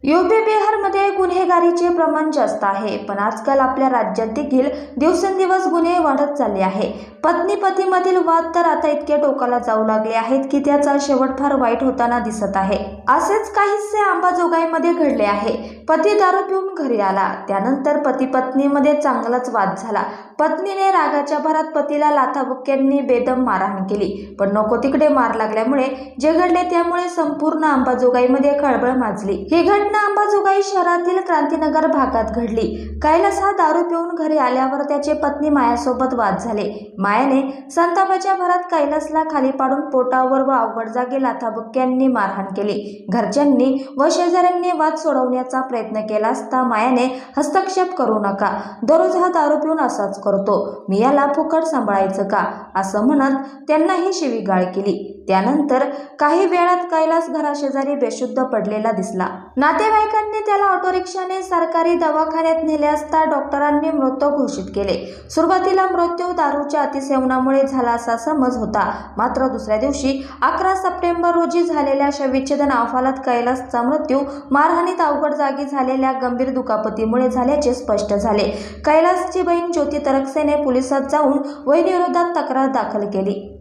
UP बिहारमध्ये गुन्हेगारीचे प्रमाण जास्त आहे, पण आजकाल आपल्या राज्यात देखील दिवसेंदिवस गुन्हे वाढत चालले आहे. पत्नी पतीमधील वाद तर आता इतके टोकाला जाऊ लागले आहेत की त्याचा शेवट फार वाईट होताना दिसत आहे. असेच काहीसे अंबाजोगाईमध्ये घडले आहे. पती दारू पिऊन घरी आला, त्यानंतर पती पत्नीमध्ये चांगलाच वाद झाला. पत्नीने रागाच्या भरात पतीला लाथाबुक्क्यांनी बेदम मारहाण केली, पण नको तिकडे मार लागल्यामुळे जे घडले त्यामुळे संपूर्ण अंबाजोगाईमध्ये खळबळ माजली. ही घटना अंबाजोगाई शहरातील क्रांतीनगर भागात घडली. कैलास हा दारू पिऊन घरी आल्यावर त्याचे पत्नी मायासोबत वाद झाले. मायाने संतापाच्या भरात कैलासला खाली पाडून पोटावर व अवघड जागी लाथाबुक्क्यांनी मारहाण केली. घरच्यांनी व शेजाऱ्यांनी वाद सोडवण्याचा प्रयत्न केला असता मायाने हस्तक्षेप करू नका, दररोज हा दारू पिऊन असाच करतो, मी याला फुकट सांभाळायचं का, असं म्हणत त्यांनाही शिवीगाळ केली. त्यानंतर काही वेळात कैलास घराशेजारी बेशुद्ध पडलेला दिसला. नातेवाईकांनी त्याला ऑटोरिक्षाने सरकारी दवाखान्यात नेले असता डॉक्टरांनी मृत घोषित केले. सुरुवातीला मृत्यू दारूच्या अतिसेवनामुळे झाला असा समज होता, मात्र दुसऱ्या दिवशी 11 सप्टेंबर रोजी झालेल्या शवविच्छेदन अहवालात कैलासचा मृत्यू मारहाणीत अवघड जागी झालेल्या गंभीर दुखापतीमुळे झाल्याचे स्पष्ट झाले. कैलासची बहीण ज्योती तरकसेने पोलिसात जाऊन वहिनीविरोधात तक्रार दाखल केली.